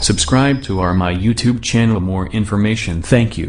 Subscribe to my YouTube channel more information. Thank you.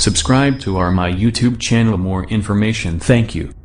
Subscribe to our my YouTube channel more information. Thank you.